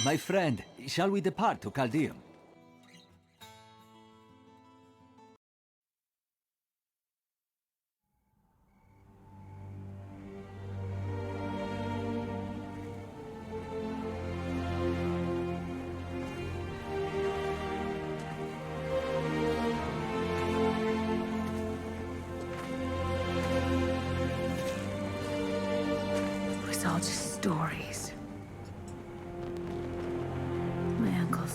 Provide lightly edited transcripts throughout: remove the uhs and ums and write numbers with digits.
My friend, shall we depart to Chaldeum? It was all just stories. My uncle's.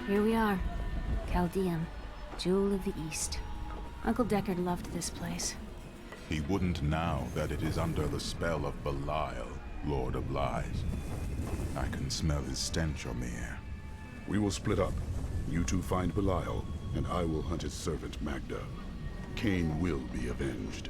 Here we are. Chaldeum, Jewel of the East. Uncle Deckard loved this place. He wouldn't now that it is under the spell of Belial, Lord of Lies. I can smell his stench on the air. We will split up. You two find Belial, and I will hunt his servant Magda. Cain will be avenged.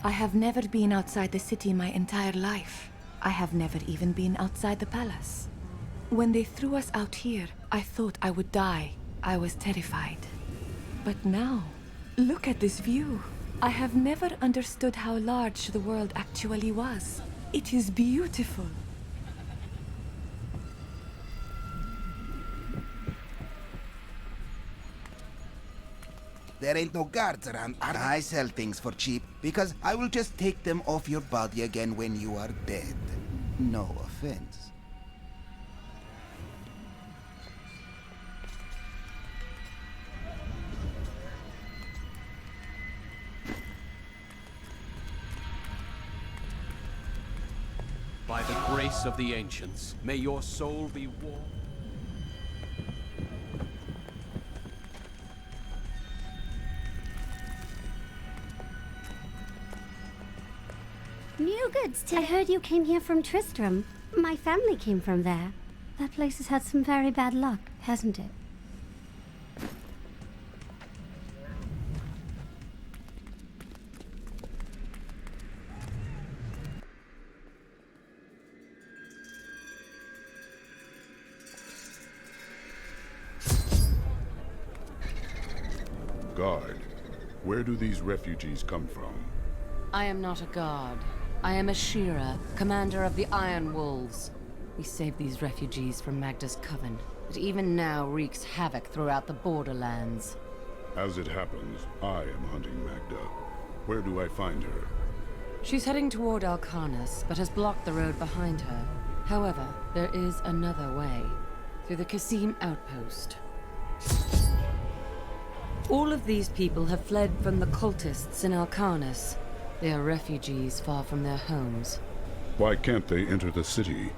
I have never been outside the city my entire life. I have never even been outside the palace. When they threw us out here, I thought I would die. I was terrified. But now, look at this view. I have never understood how large the world actually was. It is beautiful. There ain't no guards around. I sell things for cheap because I will just take them off your body again when you are dead. No offense. By the grace of the ancients, may your soul be warm. New goods. I heard you came here from Tristram. My family came from there. That place has had some very bad luck, hasn't it? Guard, where do these refugees come from? I am not a guard. I am a Shira, commander of the Iron Wolves. We saved these refugees from Magda's coven. It even now wreaks havoc throughout the borderlands. As it happens, I am hunting Magda. Where do I find her? She's heading toward Alcarnus, but has blocked the road behind her. However, there is another way. Through the Kasim outpost. All of these people have fled from the cultists in Alcarnus. They are refugees far from their homes. Why can't they enter the city?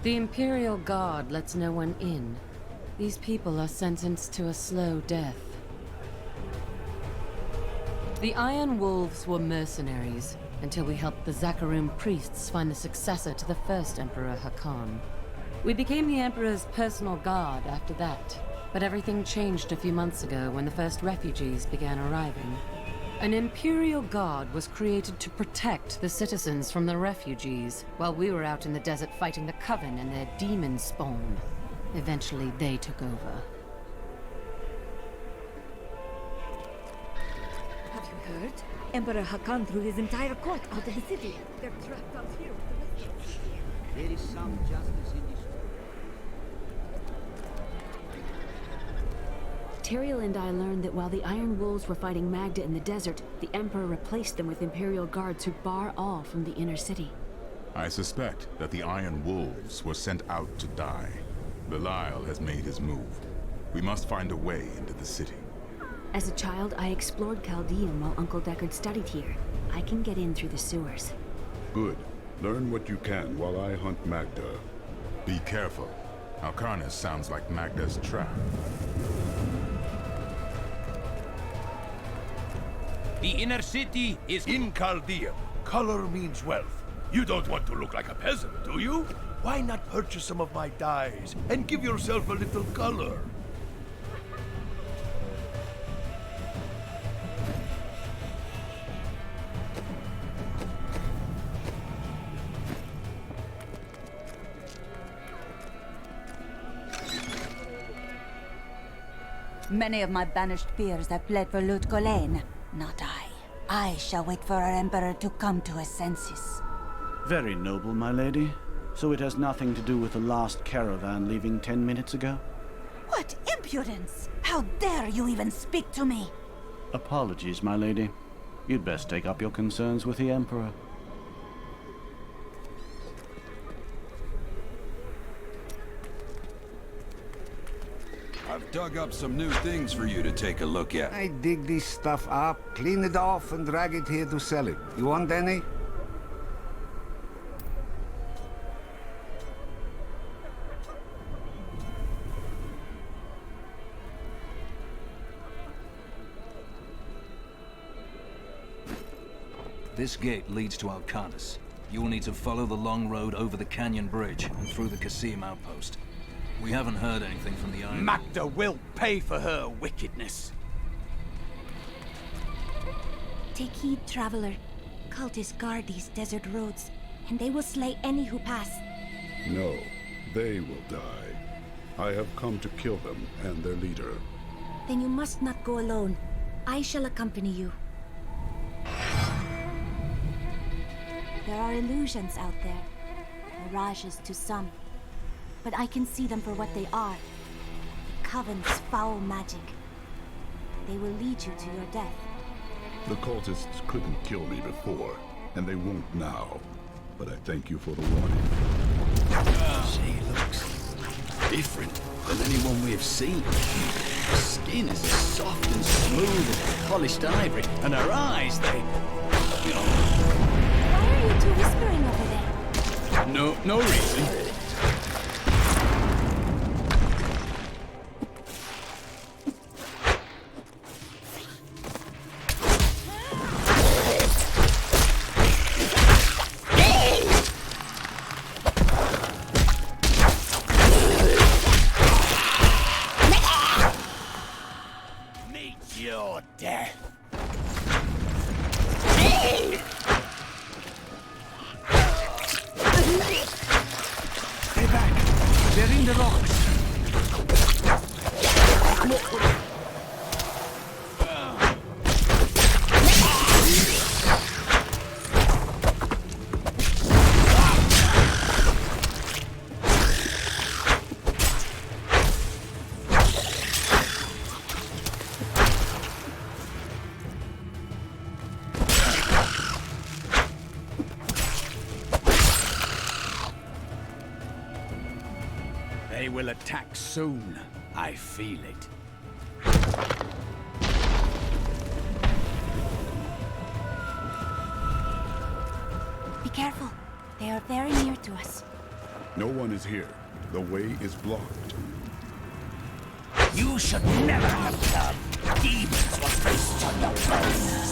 The Imperial Guard lets no one in. These people are sentenced to a slow death. The Iron Wolves were mercenaries until we helped the Zakarum priests find the successor to the first Emperor Hakan. We became the Emperor's personal guard after that, but everything changed a few months ago when the first refugees began arriving. An Imperial Guard was created to protect the citizens from the refugees, while we were out in the desert fighting the Coven and their demon spawn. Eventually, they took over. Have you heard? Emperor Hakan threw his entire court out of the city. They're trapped out here with the rest of us. There is some justice in this. Tyrael and I learned that while the Iron Wolves were fighting Magda in the desert, the Emperor replaced them with Imperial guards who bar all from the inner city. I suspect that the Iron Wolves were sent out to die. Belial has made his move. We must find a way into the city. As a child, I explored Chaldeum while Uncle Deckard studied here. I can get in through the sewers. Good. Learn what you can while I hunt Magda. Be careful. Alcarnus sounds like Magda's trap. The inner city is in Chaldeum. Color means wealth. You don't want to look like a peasant, do you? Why not purchase some of my dyes and give yourself a little color? Many of my banished peers have fled for Lut Gholein. Not I. I shall wait for our Emperor to come to his senses. Very noble, my lady. So it has nothing to do with the last caravan leaving 10 minutes ago? What impudence! How dare you even speak to me? Apologies, my lady. You'd best take up your concerns with the Emperor. I've dug up some new things for you to take a look at. I dig this stuff up, clean it off, and drag it here to sell it. You want any? This gate leads to Alcanis. You will need to follow the long road over the canyon bridge and through the Qasim outpost. We haven't heard anything from the Iron... Magda will pay for her wickedness. Take heed, traveler. Cultists guard these desert roads, and they will slay any who pass. No, they will die. I have come to kill them and their leader. Then you must not go alone. I shall accompany you. There are illusions out there. Mirages to some. But I can see them for what they are. The Coven's foul magic. They will lead you to your death. The cultists couldn't kill me before, and they won't now. But I thank you for the warning. She looks different than anyone we have seen. Her skin is as soft and smooth as polished ivory, and her eyes, they... Why are you two whispering over there? No reason. Your death. Stay back. They're in the rocks. They will attack soon. I feel it. Be careful. They are very near to us. No one is here. The way is blocked. You should never have come. Demons will feast on your bones.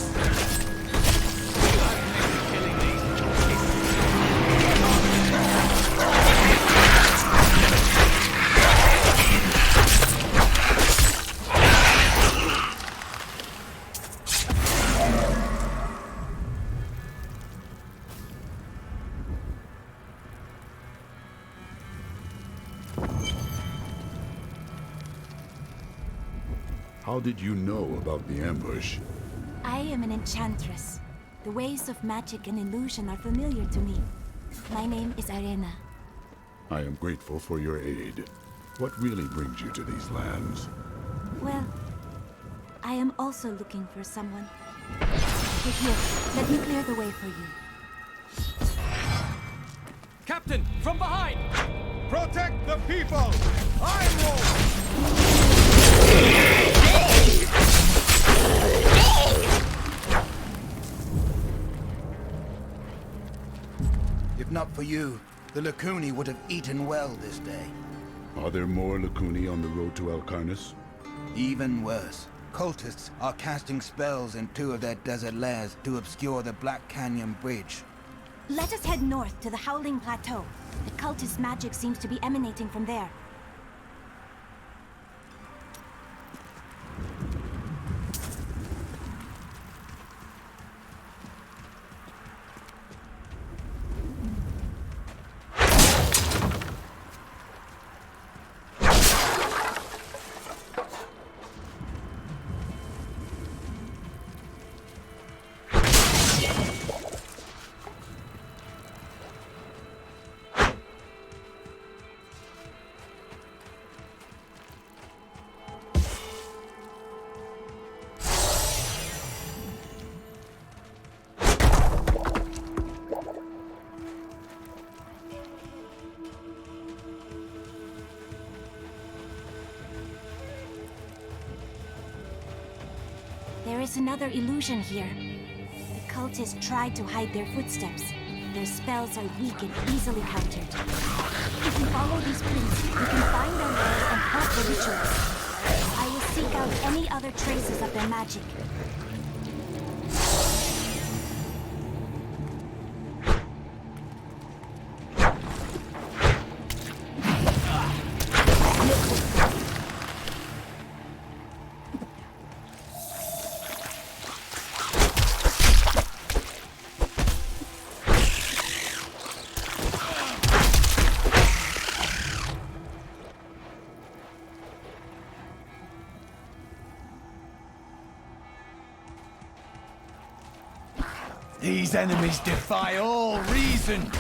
How did you know about the ambush? I am an enchantress. The ways of magic and illusion are familiar to me. My name is Arena. I am grateful for your aid. What really brings you to these lands? Well, I am also looking for someone. Wait here. Let me clear the way for you. Captain, from behind! Protect the people! Iron Wolf! If not for you, the Lacuni would have eaten well this day. Are there more Lacuni on the road to Alcarnis? Even worse. Cultists are casting spells in two of their desert lairs to obscure the Black Canyon Bridge. Let us head north to the Howling Plateau. The cultist magic seems to be emanating from there. There is another illusion here. The cultists tried to hide their footsteps. Their spells are weak and easily countered. If we follow these prints, we can find their lairs and halt the rituals. I will seek out any other traces of their magic. These enemies defy all reason!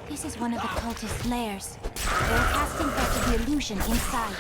This is one of the cultist lairs. They're casting back the illusion inside.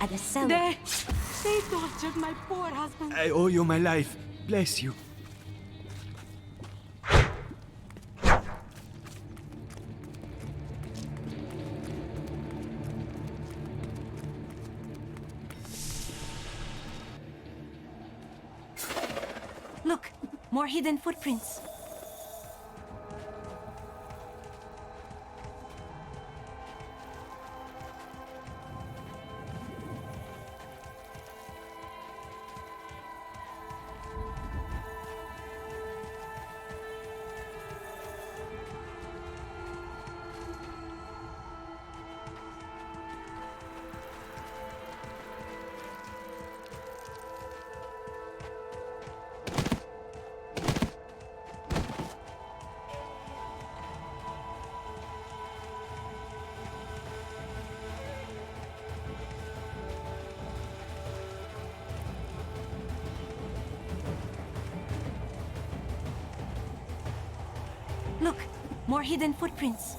At a cellar. They tortured my poor husband. I owe you my life. Bless you. Look, more hidden footprints. Look, more hidden footprints.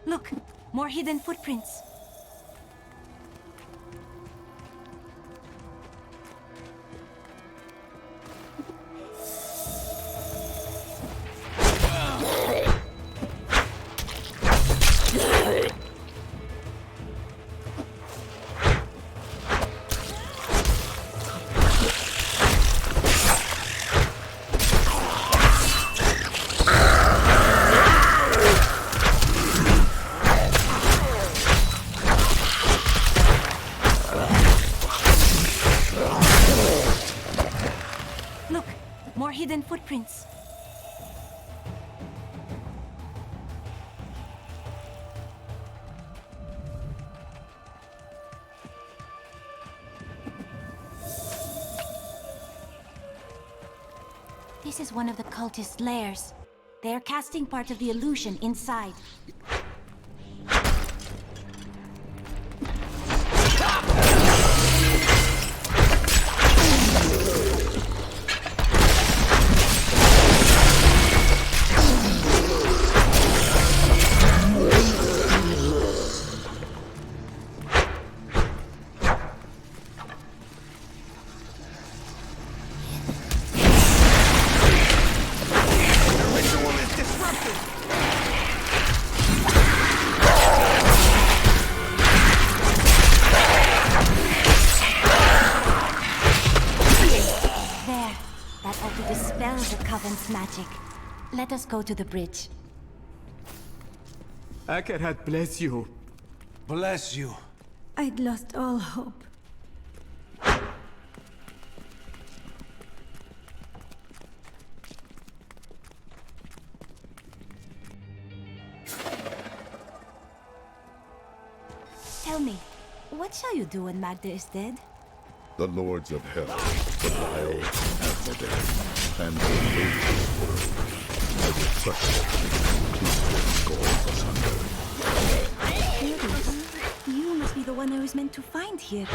Look, more hidden footprints. Look, more hidden footprints. This is one of the cultist lairs. They are casting part of the illusion inside. Magic. Let us go to the bridge. Akarat bless you. Bless you. I'd lost all hope. Tell me, what shall you do when Magda is dead? The lords of hell, Belial and the dead, and the ladies world. I will crush them, cleave their skulls asunder. You must be the one I was meant to find here.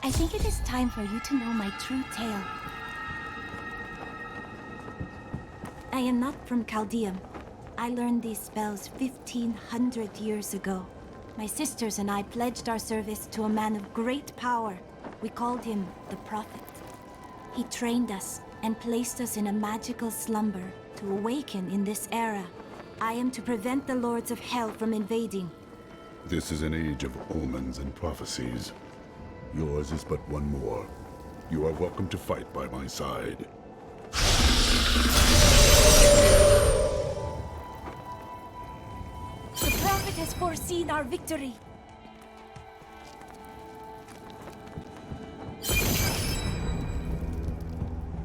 I think it is time for you to know my true tale. I am not from Chaldeum. I learned these spells 1,500 years ago. My sisters and I pledged our service to a man of great power. We called him the Prophet. He trained us and placed us in a magical slumber to awaken in this era. I am to prevent the lords of hell from invading. This is an age of omens and prophecies. Yours is but one more. You are welcome to fight by my side. The Prophet has foreseen our victory.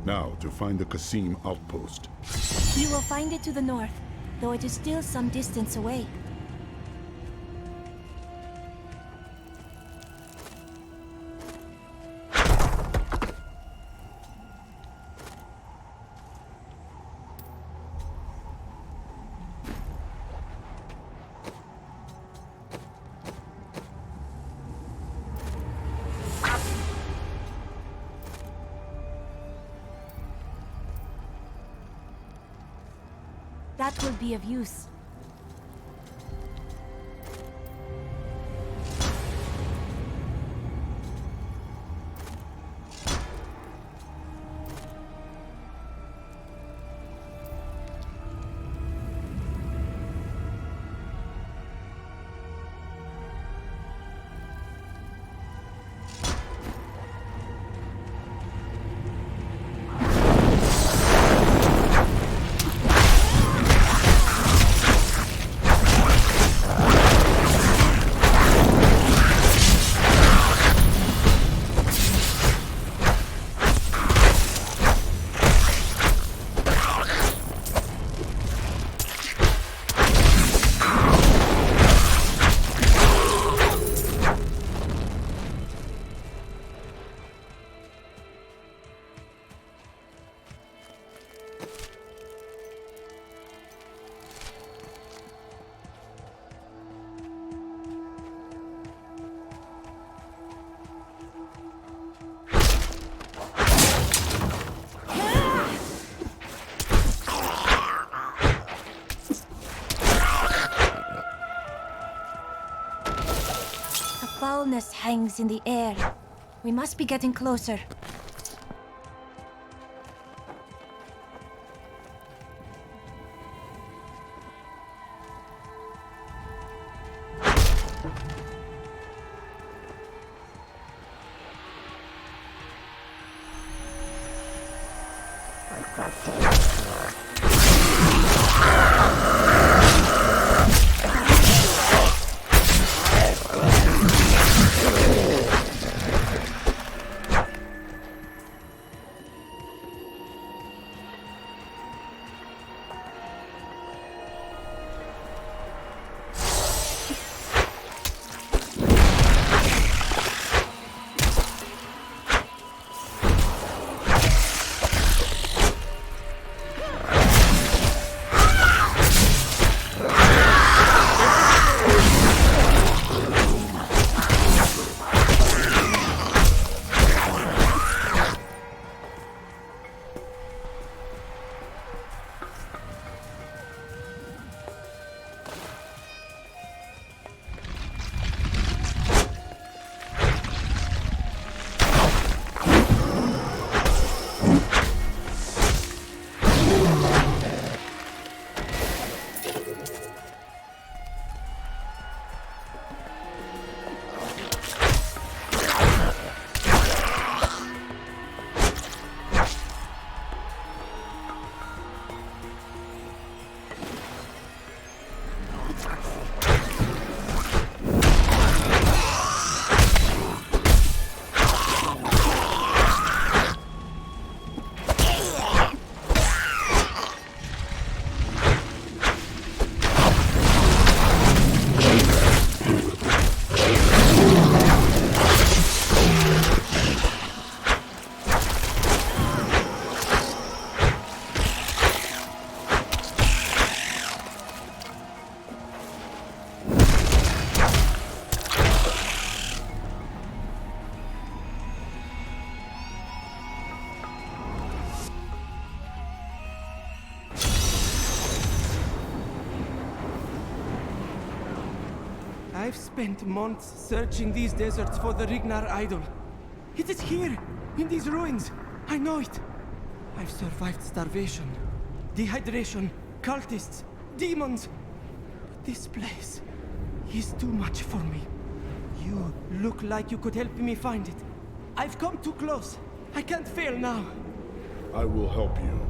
Now, to find the Qasim outpost. You will find it to the north, though it is still some distance away. That will be of use. foulness hangs in the air. We must be getting closer. I've spent months searching these deserts for the Rignar idol. It is here, in these ruins. I know it. I've survived starvation, dehydration, cultists, demons. But this place is too much for me. You look like you could help me find it. I've come too close. I can't fail now. I will help you.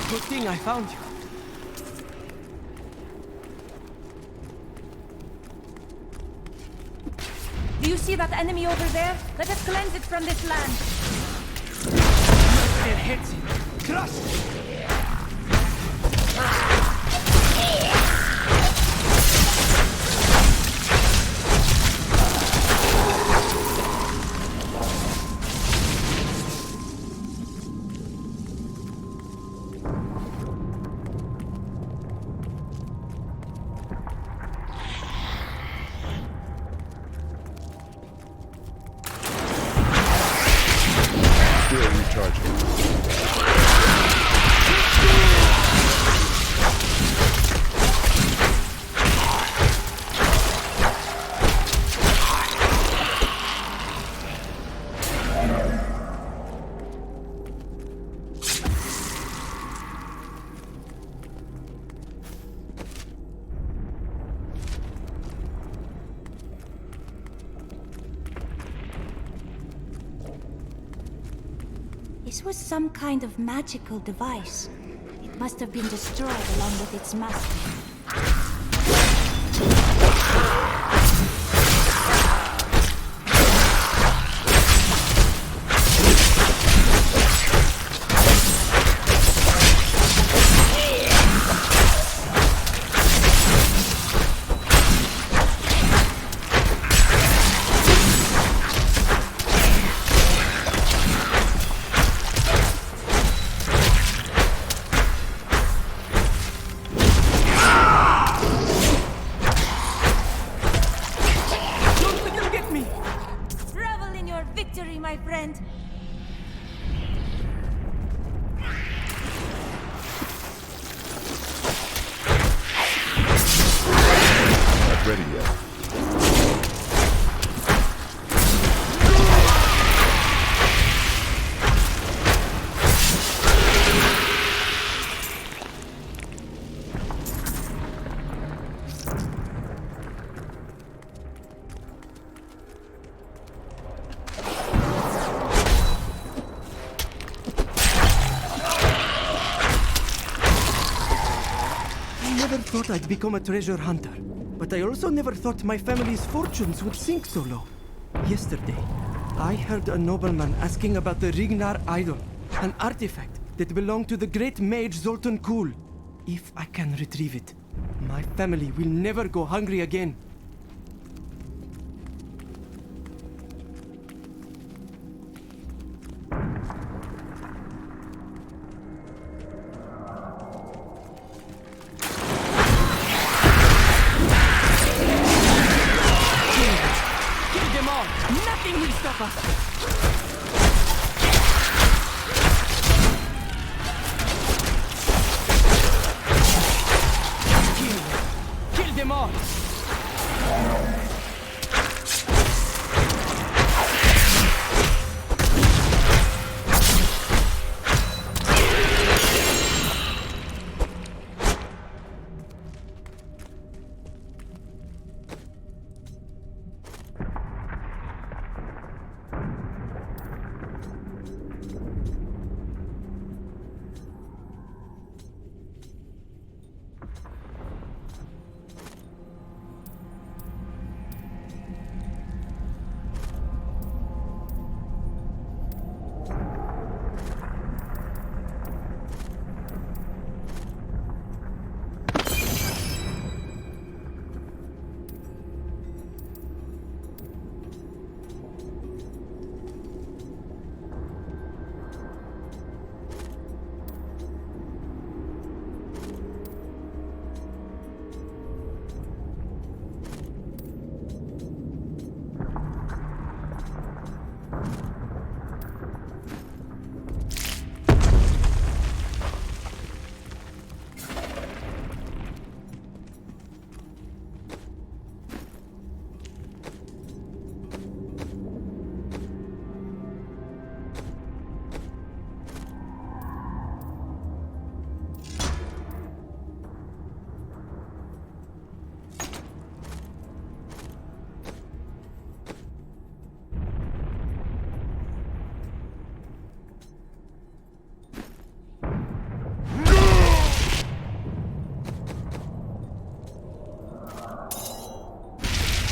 Good thing I found you. Do you see that enemy over there? Let us cleanse it from this land. Their heads in. Crush! Still recharging. This was some kind of magical device. It must have been destroyed along with its master. thought I'd become a treasure hunter, but I also never thought my family's fortunes would sink so low. Yesterday, I heard a nobleman asking about the Rignar idol, an artifact that belonged to the great mage Zoltan Kul. If I can retrieve it, my family will never go hungry again. Kill them all! Nothing will stop us! Kill them all!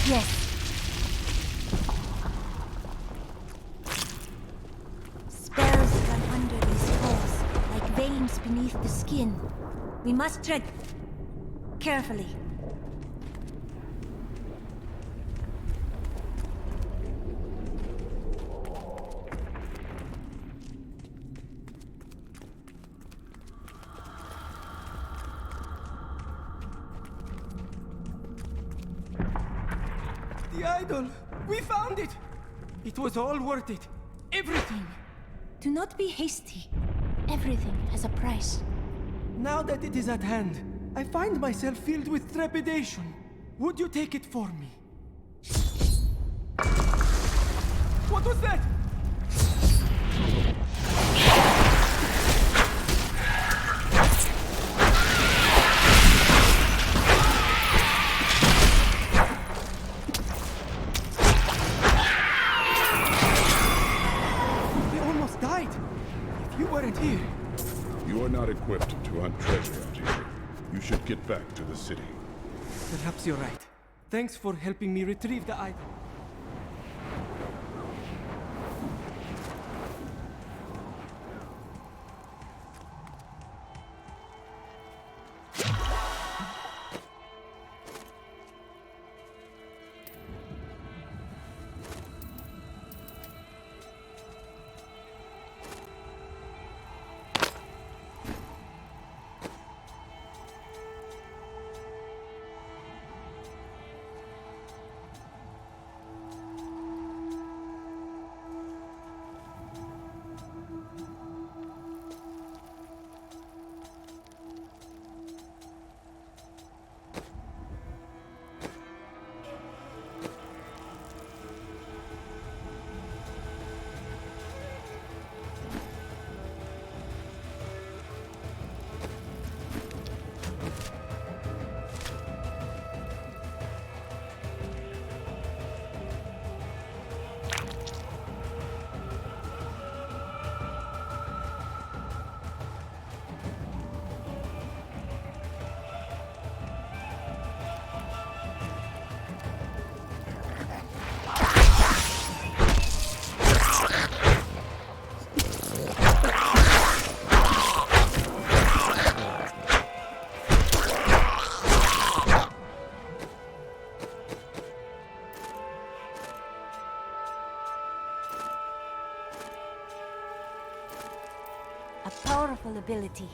Yes. Spells run under these folds, like veins beneath the skin. We must tread carefully. The idol! We found it! It was all worth it. Everything! Do not be hasty. Everything has a price. Now that it is at hand, I find myself filled with trepidation. Would you take it for me? What was that? We almost died. If you weren't here, You are not equipped to hunt treasure out here. You should get back to the city. perhaps you're right. Thanks for helping me retrieve the idol. A powerful ability.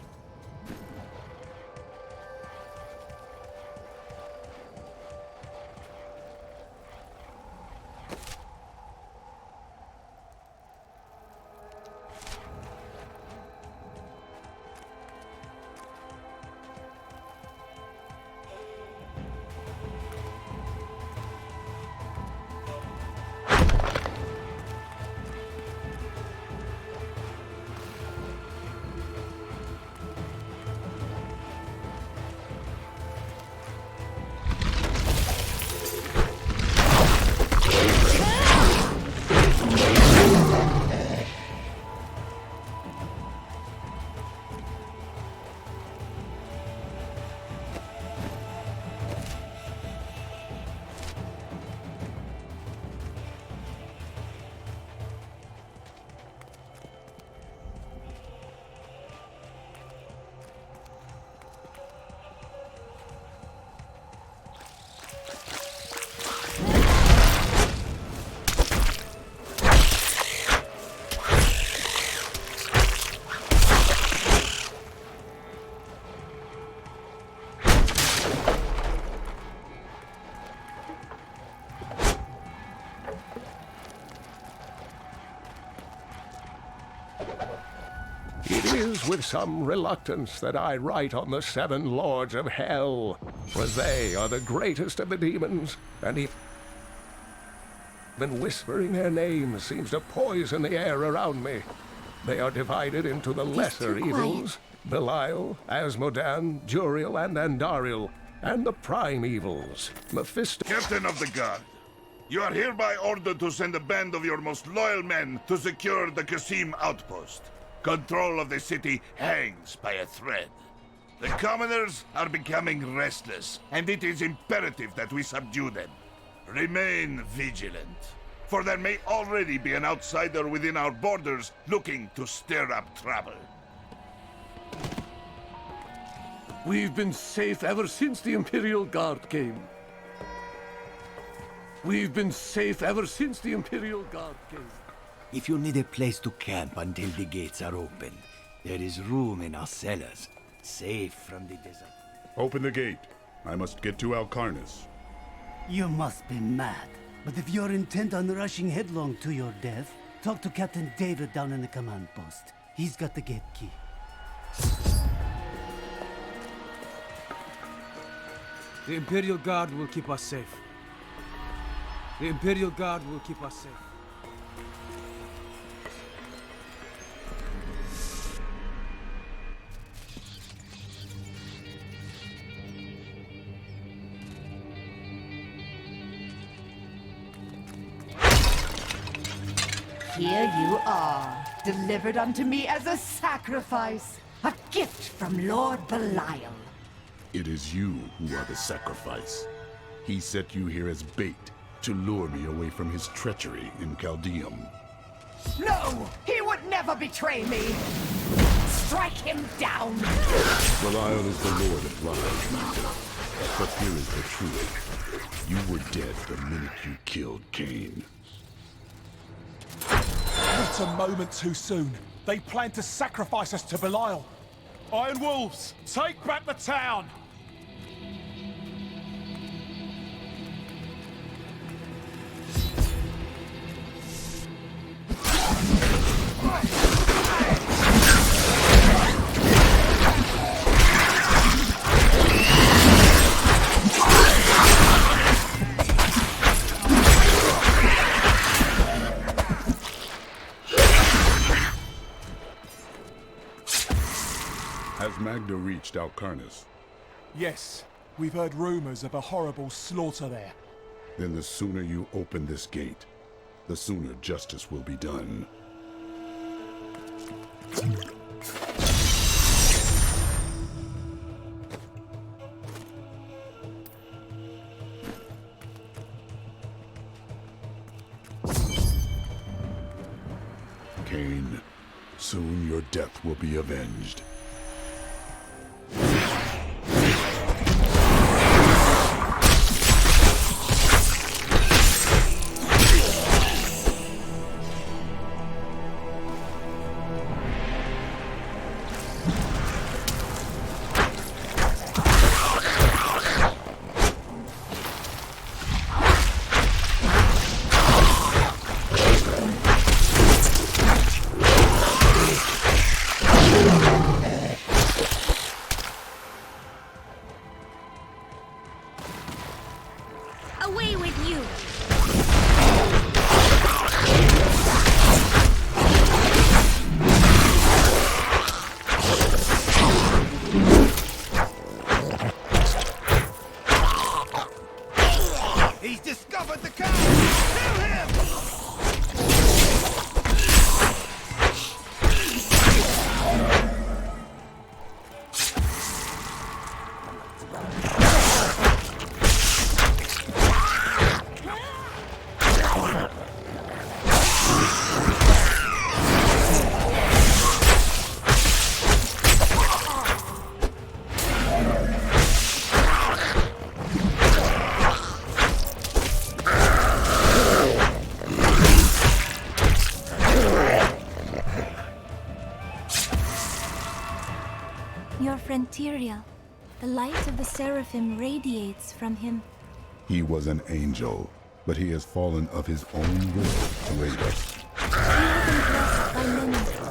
It is with some reluctance that I write on the 7 lords of hell, for they are the greatest of the demons, and even whispering their names seems to poison the air around me. They are divided into the lesser evils, Belial, Asmodan, Juriel, and Andariel, and the prime evils, Mephisto... Captain of the Guard, you are hereby ordered to send a band of your most loyal men to secure the Qasim outpost. Control of the city hangs by a thread. The commoners are becoming restless, and it is imperative that we subdue them. Remain vigilant, for there may already be an outsider within our borders looking to stir up trouble. We've been safe ever since the Imperial Guard came. We've been safe ever since the Imperial Guard came. If you need a place to camp until the gates are open, there is room in our cellars, safe from the desert. Open the gate. I must get to Alcarnus. You must be mad. But if you're intent on rushing headlong to your death, talk to Captain David down in the command post. He's got the gate key. The Imperial Guard will keep us safe. The Imperial Guard will keep us safe. Here you are, delivered unto me as a sacrifice, a gift from Lord Belial. It is you who are the sacrifice. He set you here as bait to lure me away from his treachery in Chaldeum. No! He would never betray me! Strike him down! Belial is the Lord of Lies, Magda. But here is the truth. You were dead the minute you killed Cain. Not a moment too soon. They plan to sacrifice us to Belial. Iron Wolves, take back the town! Has Magda reached Alcarnus? Yes, we've heard rumors of a horrible slaughter there. Then the sooner you open this gate, the sooner justice will be done. Cain, soon your death will be avenged. Your friend Tyrael. The light of the Seraphim radiates from him. He was an angel, but he has fallen of his own will to aid us. You have been blessed by many.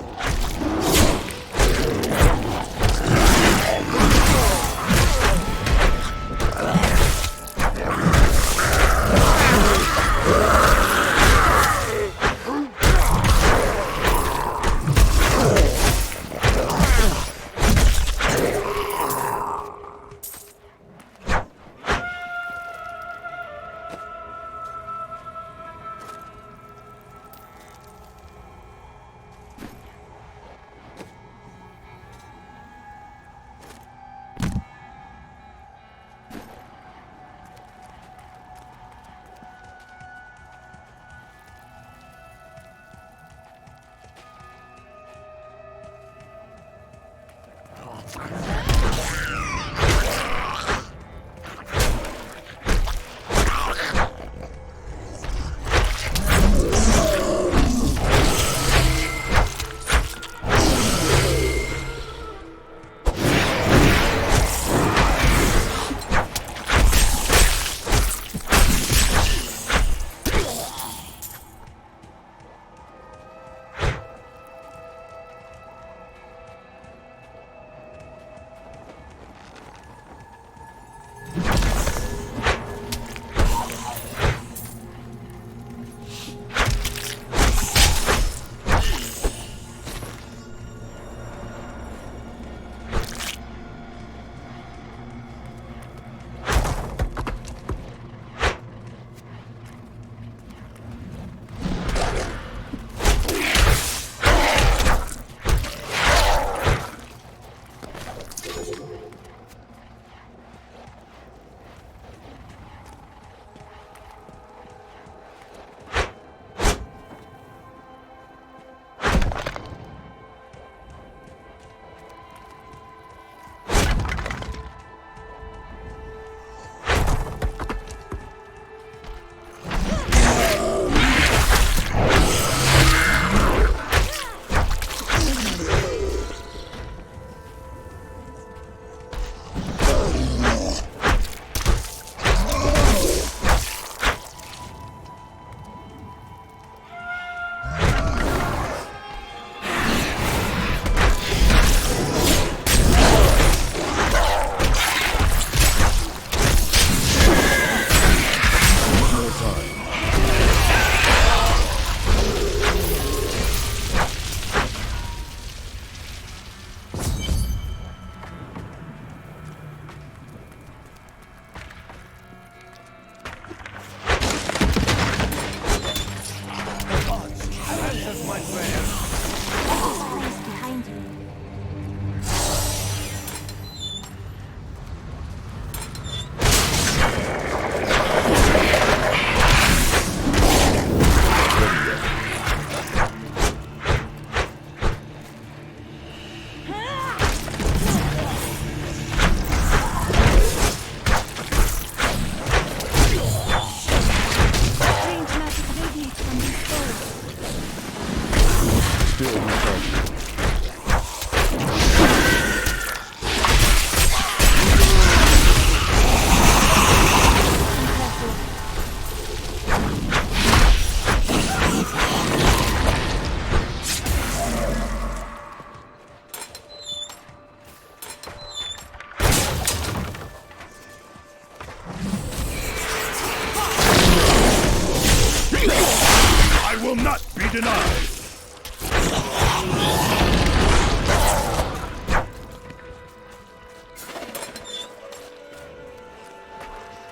denied.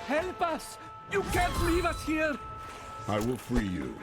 Help us! You can't leave us here! I will free you.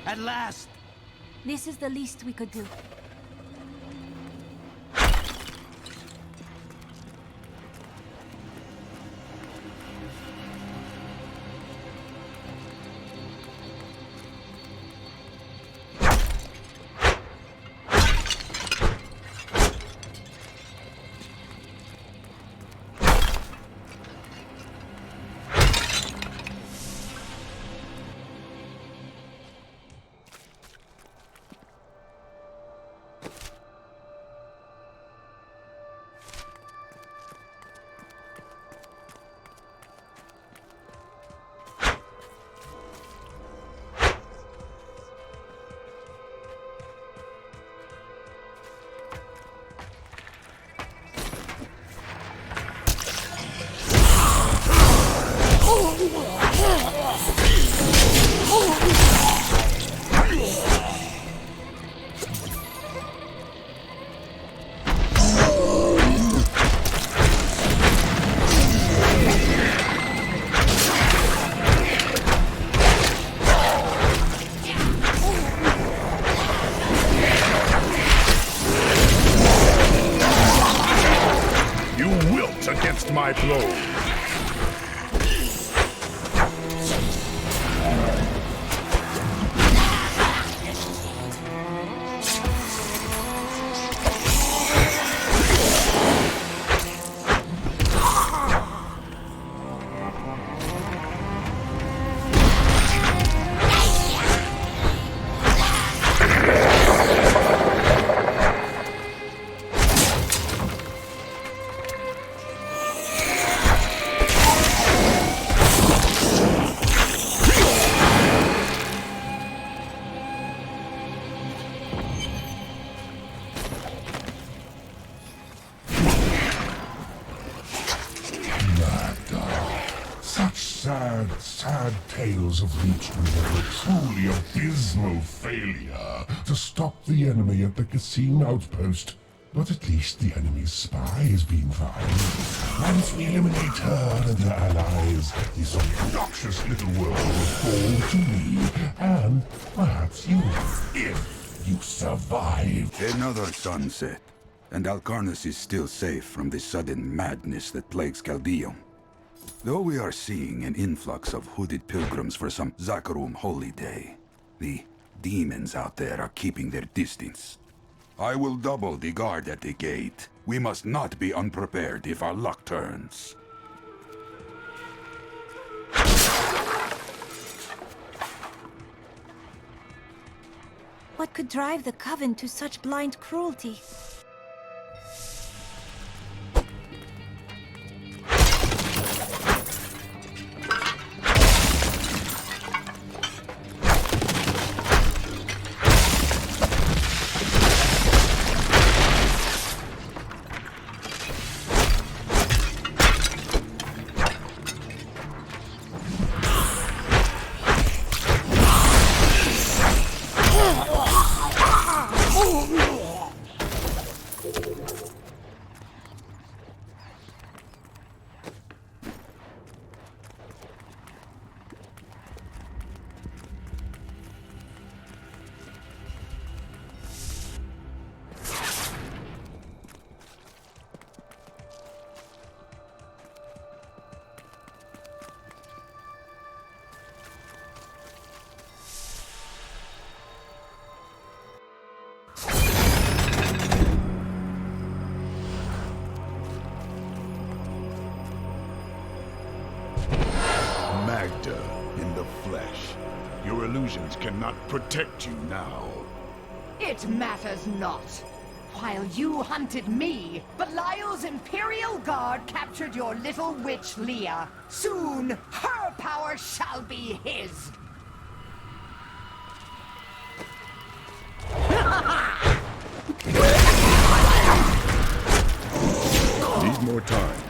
At last! This is the least we could do. You wilt against my blow. Sad tales have reached me of a truly abysmal failure to stop the enemy at the Cassim outpost. But at least the enemy's spy is being found. Once we eliminate her and her allies, this obnoxious little world will fall to me, and perhaps you, if you survive. Another sunset, and Alcarnus is still safe from the sudden madness that plagues Caldeum. Though we are seeing an influx of hooded pilgrims for some Zakarum holy day, the demons out there are keeping their distance. I will double the guard at the gate. We must not be unprepared if our luck turns. What could drive the Coven to such blind cruelty? Magda in the flesh. Your illusions cannot protect you now. It matters not. While you hunted me, Belial's Imperial Guard captured your little witch Leah. Soon, her power shall be his. Need more time.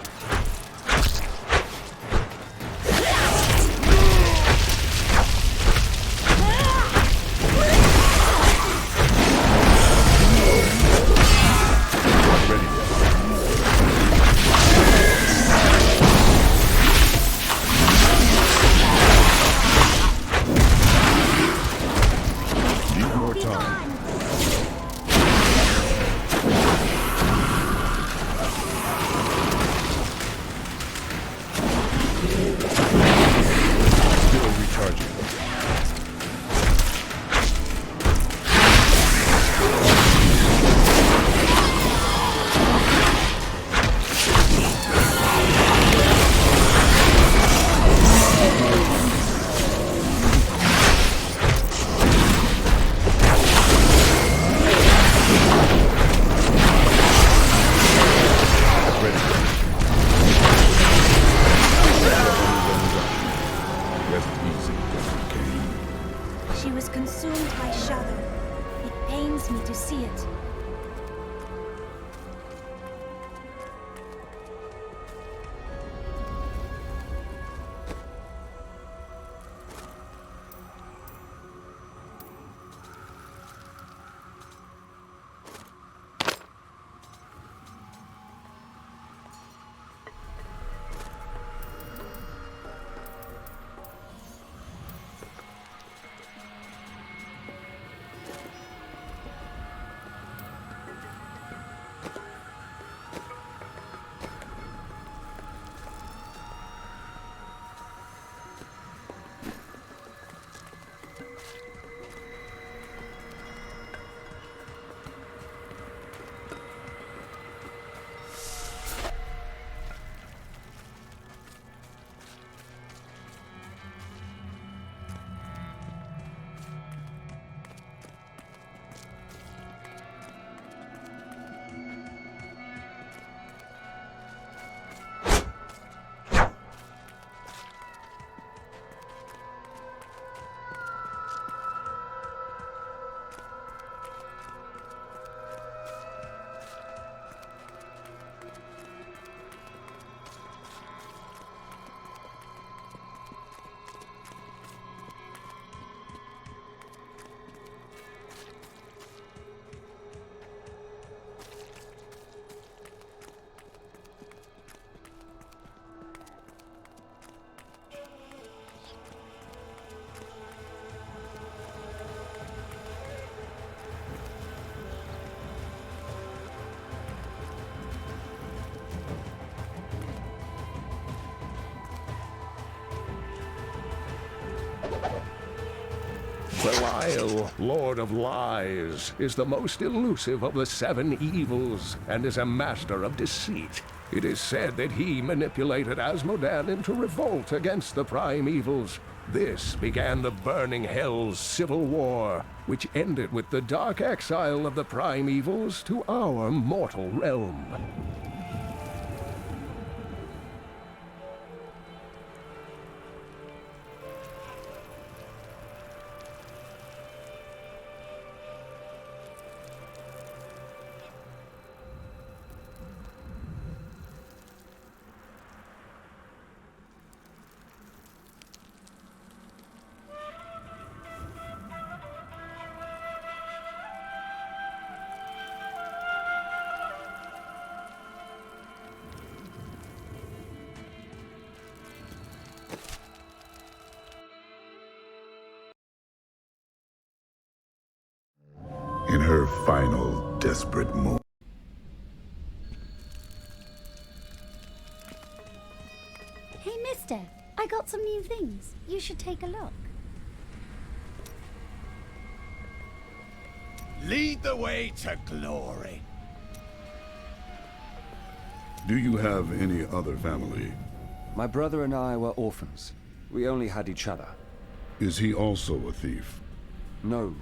She was consumed by shadow. It pains me to see it. Belial, Lord of Lies, is the most elusive of the 7 evils and is a master of deceit. It is said that he manipulated Asmodan into revolt against the prime evils. This began the Burning Hell's civil war, which ended with the dark exile of the prime evils to our mortal realm. In her final, desperate moment. Hey, mister, I got some new things. You should take a look. Lead the way to glory. Do you have any other family? My brother and I were orphans. We only had each other. Is he also a thief? No.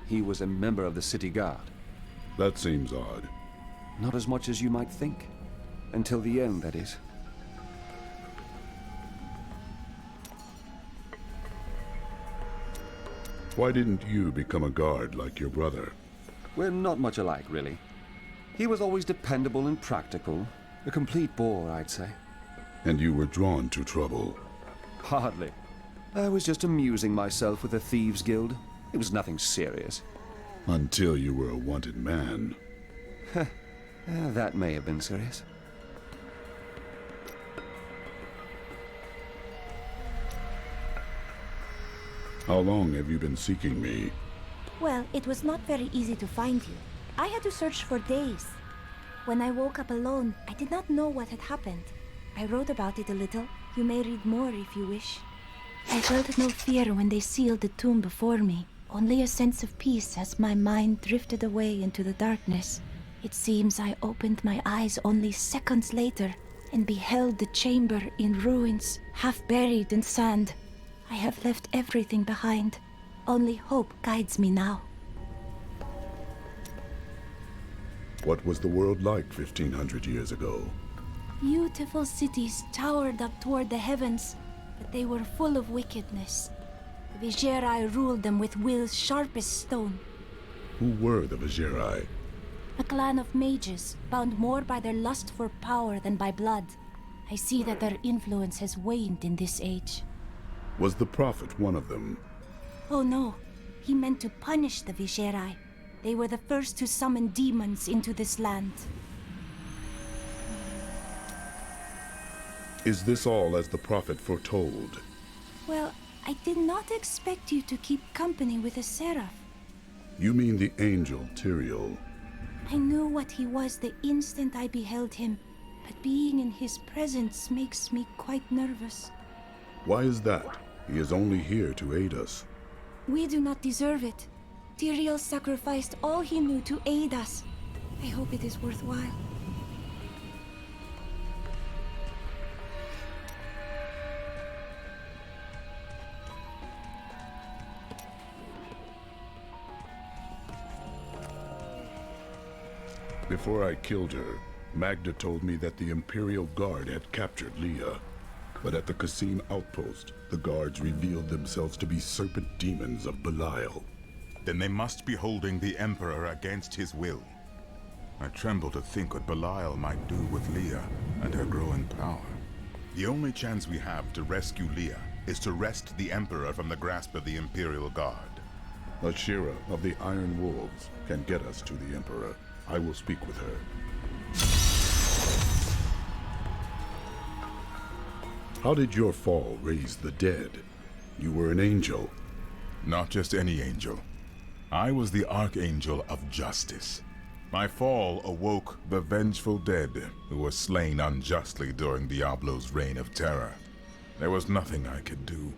He was a member of the city guard. That seems odd. Not as much as you might think. Until the end, that is. Why didn't you become a guard like your brother? We're not much alike, really. He was always dependable and practical. A complete bore, I'd say. And you were drawn to trouble? Hardly. I was just amusing myself with the Thieves' Guild. It was nothing serious. Until you were a wanted man. That may have been serious. How long have you been seeking me? Well, it was not very easy to find you. I had to search for days. When I woke up alone, I did not know what had happened. I wrote about it a little. You may read more if you wish. I felt no fear when they sealed the tomb before me. Only a sense of peace as my mind drifted away into the darkness. It seems I opened my eyes only seconds later and beheld the chamber in ruins, half buried in sand. I have left everything behind. Only hope guides me now. What was the world like 1500 years ago? Beautiful cities towered up toward the heavens, but they were full of wickedness. The Vigerai ruled them with will's sharpest stone. Who were the Vigerai? A clan of mages, bound more by their lust for power than by blood. I see that their influence has waned in this age. Was the Prophet one of them? Oh no, he meant to punish the Vigerai. They were the first to summon demons into this land. Is this all as the Prophet foretold? Well, I did not expect you to keep company with a seraph. You mean the angel Tyrael? I knew what he was the instant I beheld him, but being in his presence makes me quite nervous. Why is that? He is only here to aid us. We do not deserve it. Tyrael sacrificed all he knew to aid us. I hope it is worthwhile. Before I killed her, Magda told me that the Imperial Guard had captured Leah. But at the Qasim outpost, the guards revealed themselves to be serpent demons of Belial. Then they must be holding the Emperor against his will. I tremble to think what Belial might do with Leah and her growing power. The only chance we have to rescue Leah is to wrest the Emperor from the grasp of the Imperial Guard. Ashira of the Iron Wolves can get us to the Emperor. I will speak with her. How did your fall raise the dead? You were an angel. Not just any angel. I was the Archangel of Justice. My fall awoke the vengeful dead who were slain unjustly during Diablo's reign of terror. There was nothing I could do.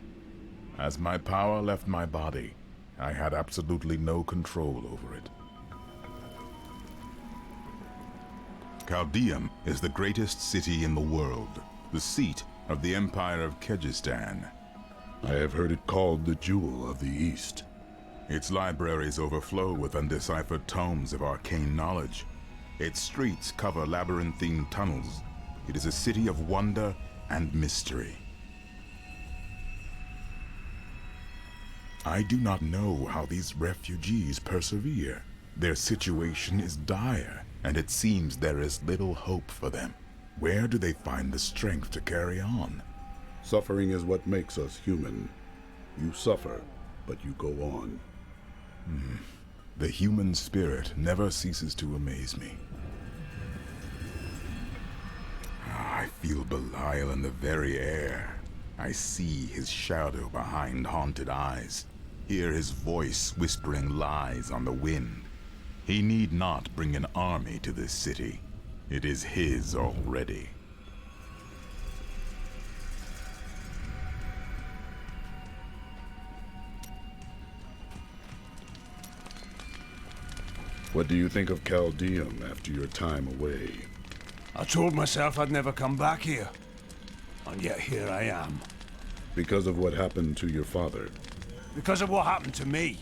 As my power left my body, I had absolutely no control over it. Chaldeum is the greatest city in the world, the seat of the Empire of Kyrgyzstan. I have heard it called the Jewel of the East. Its libraries overflow with undeciphered tomes of arcane knowledge. Its streets cover labyrinthine tunnels. It is a city of wonder and mystery. I do not know how these refugees persevere. Their situation is dire, and it seems there is little hope for them. Where do they find the strength to carry on? Suffering is what makes us human. You suffer, but you go on. The human spirit never ceases to amaze me. I feel Belial in the very air. I see his shadow behind haunted eyes, hear his voice whispering lies on the wind. He need not bring an army to this city. It is his already. What do you think of Chaldeum after your time away? I told myself I'd never come back here. And yet here I am. Because of what happened to your father? Because of what happened to me.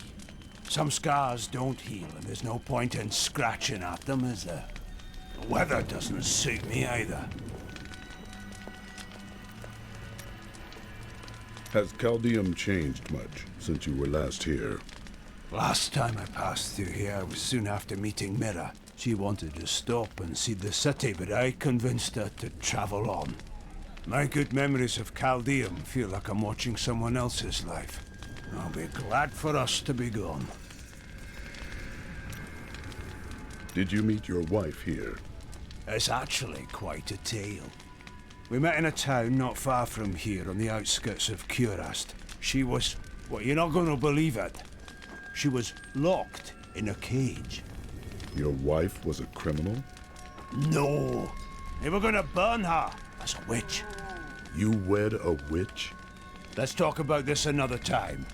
Some scars don't heal, and there's no point in scratching at them, is there? The weather doesn't suit me either. Has Chaldeum changed much since you were last here? Last time I passed through here was soon after meeting Mira. She wanted to stop and see the city, but I convinced her to travel on. My good memories of Chaldeum feel like I'm watching someone else's life. I'll be glad for us to be gone. Did you meet your wife here? It's actually quite a tale. We met in a town not far from here on the outskirts of Kurast. She was... well, you're not going to believe it. She was locked in a cage. Your wife was a criminal? No. They were going to burn her as a witch. You wed a witch? Let's talk about this another time.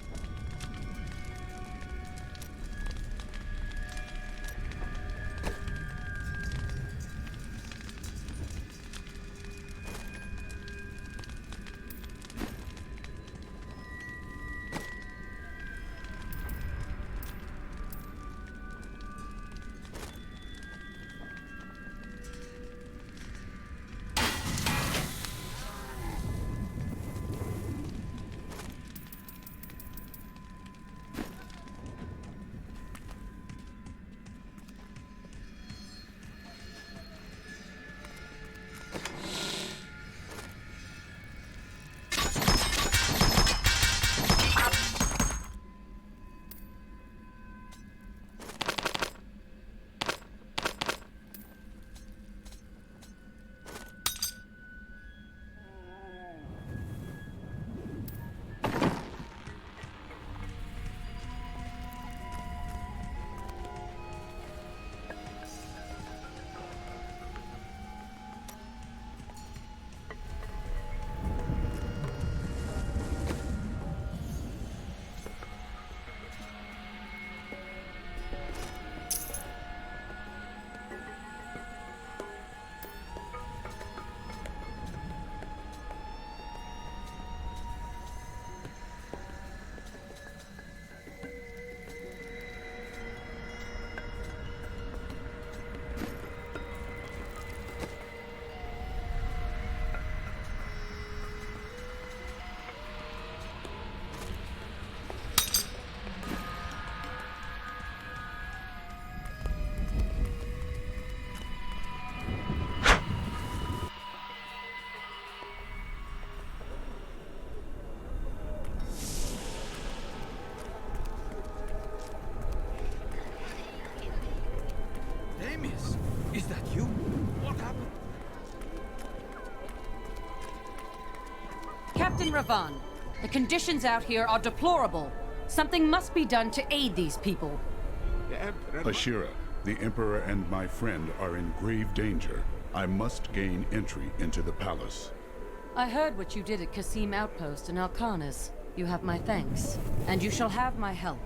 Captain Ravan, the conditions out here are deplorable. Something must be done to aid these people. Ashira, the Emperor and my friend are in grave danger. I must gain entry into the palace. I heard what you did at Qasim Outpost in Alcarnas. You have my thanks, and you shall have my help.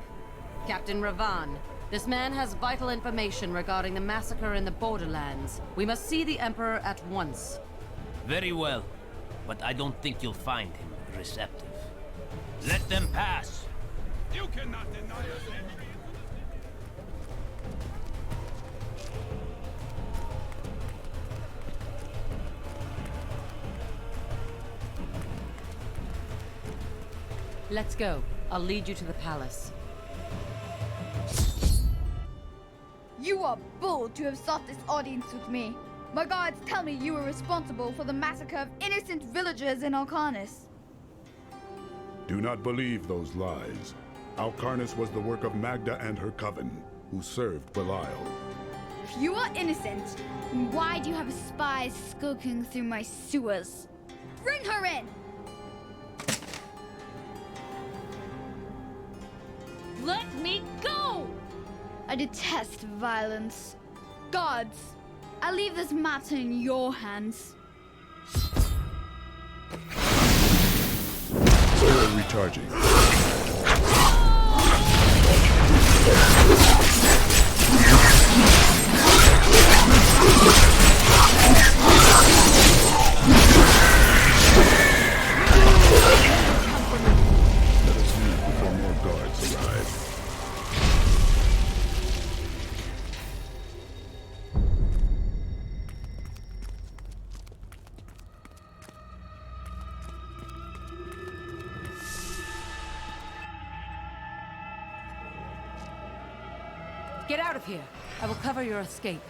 Captain Ravan, this man has vital information regarding the massacre in the borderlands. We must see the Emperor at once. Very well, but I don't think you'll find him receptive. Let them pass! You cannot deny us entry. Let's go. I'll lead you to the palace. You are bold to have sought this audience with me. My guards tell me you were responsible for the massacre of innocent villagers in Alcarnas. Do not believe those lies. Alcarnas was the work of Magda and her coven, who served Belial. If you are innocent, then why do you have spies skulking through my sewers? Bring her in! Let me go! I detest violence. Guards, I leave this matter in your hands. Still recharging. Let us leave before more guards arrive. Get out of here. I will cover your escape.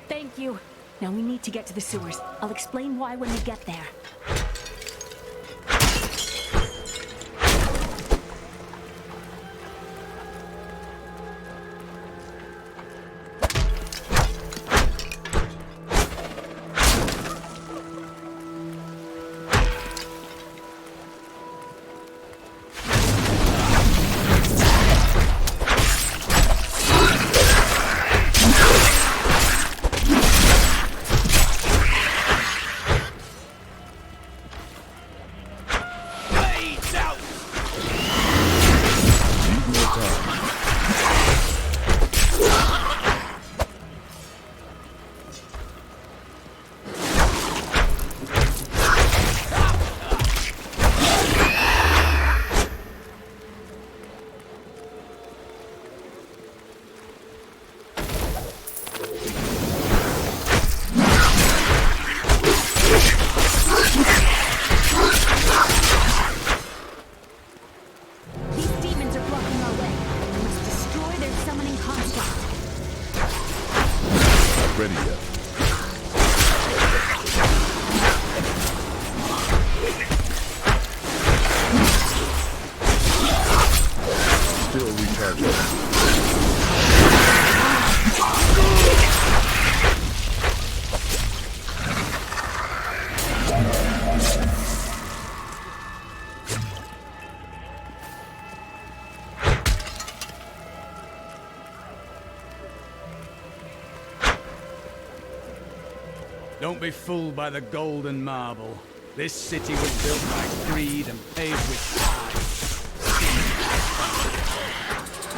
Thank you. Now we need to get to the sewers. I'll explain why when we get there. Ready yet? Still recharging. Don't be fooled by the golden marble. This city was built by greed and paved with pride.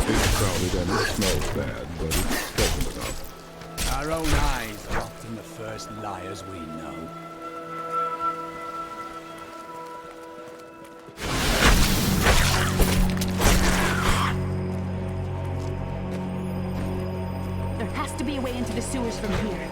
It's crowded and it smells bad, but it's pleasant enough. Our own eyes are often the first liars we know. There has to be a way into the sewers from here.